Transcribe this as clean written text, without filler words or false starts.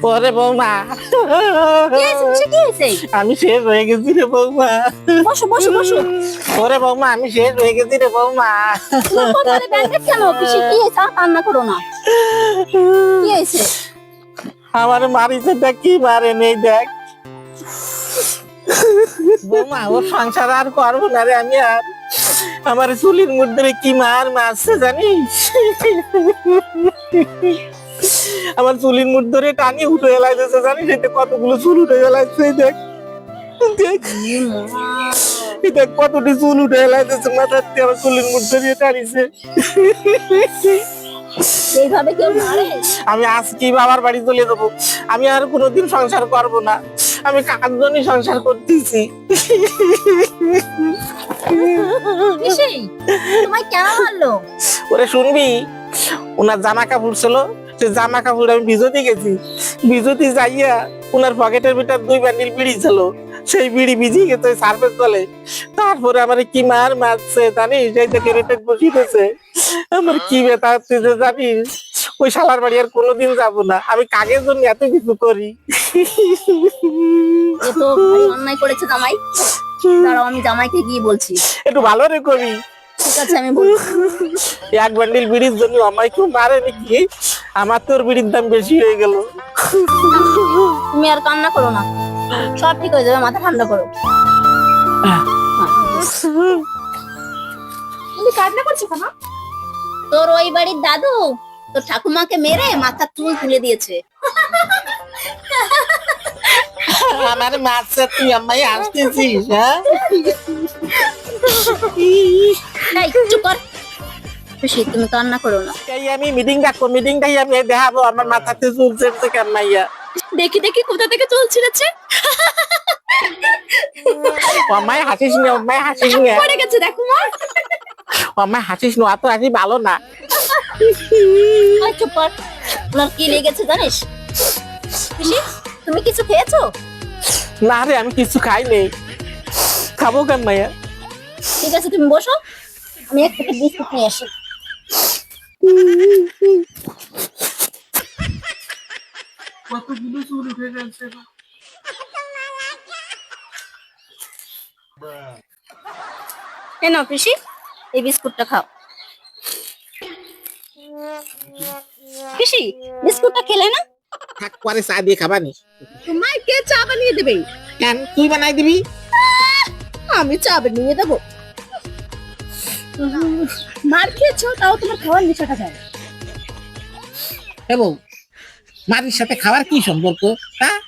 ওরে বৌমা, আমি শেষ হয়ে গেছি রে বৌমা। বসো বসো বসো। ওরে বৌমা, আমি শেষ হয়ে গেছি রে বৌমা। কেন পিসি কি হয়েছে? কান্না করো না, কি হয়েছে? আমার মারিছে দেখ, কি মারে নেই দেখ বৌমা। ওর সংসার আর করবো না রে আমি আর। আমার চুলির মধ্যে কি মারছে জানিস? আমার চুলির মধ্যে টানি উঠে এলাইছে জানিস? এতে কতগুলো চুল উঠে এলাইছে, দেখ দেখ দেখ কতটি চুল উঠে এলাইছে মাথার দিয়ে। আমার চুলির মধ্যে টানিছে। এইভাবে কেউ মারে? আমি আজকে বাবার বাড়ি চলে যাবো। আমি আর কোনোদিন সংসার করব না। আমি কাকার জন্য সংসার করতেছি। পিসি তোমায় কেন মারলো? ওরে শুনবি, ওনার জামা কাপড় ছিল, সে জামা কাপড় আমি ভিজতে গেছি। ভিজতে যাইয়া ওনার পকেটের ভিতর 2 বান্ডিল বিড়ি ছিল, সেই বিড়ি ভিজিয়ে গেছে সার্ফের তলে। তারপরে আমার কি মারছে জানিস? সেই থেকে রেটেড বসিয়েছে। আমার কি ব্যথা হচ্ছে যে জানিস? ওই শালার বাড়ি আর কোনোদিন যাবো না। আমি কাকের জন্য এত কিছু করি। এ তো ভারী অন্যায় করেছে জামাই। দাঁড়াও আমি জামাইকে গিয়ে বলছি। একটু ভালো রে কবি। ঠিক আছে আমি বলছি। 1 বান্ডিল বিড়ির জন্য আমায় কেউ মারে নাকি? আমার তোর বিড়ির দাম বেশি হয়ে গেল। তুমি আর কান্না করো না, সব ঠিক হয়ে যাবে, মাথা ঠান্ডা করো। তুমি কান্না করছো কেন? তোর ওই বাড়ির দাদু তোর ঠাকুমাকে মেরে মাথার চুল তুলে দিয়েছে। আমার মারছে, তুই আমায় আসতেছিস? হ্যাঁ, এই চুপ কর খুশি, তুমি কান্না করো না। আমি মিটিং ডাকবো, মিটিংটাই আমি দেখাবো আমার মাথাতে চুল ছেড়ছে কেন মাইয়া। দেখি দেখি কোথা থেকে চুল ছিঁড়েছে। আমায় হাসিস না, আমায় হাসিস না, পড়ে গেছে দেখো মা। আমায় হাসিস না, এত হাসি ভালো না। এই চুপ কর, তোমার কি লেগেছে জানিস? খুশি তুমি কিছু খেয়েছো? না রে, আমি কিছু খাই নেই। খাবো কেন মাইয়া? ঠিক আছে তুমি বসো, আমি এক প্যাকেট বিস্কুট নিয়ে আসি। কতগুলো চুল উঠে গেছে। এই নাও পিসি, এই বিস্কুটটা খাও। পিসি বিস্কুটটা খেলে না? থাক, পরে চা দিয়ে খাবা নি? তোমায় কে চা বানিয়ে দেবে? কেন, তুই বানাই দিবি? আমি চা বানিয়ে দেবো? মার খেয়েছো তাও তোমার খাওয়ার নেশাটা যায়। বউ, মারির সাথে খাবার কি সম্পর্ক? হ্যাঁ,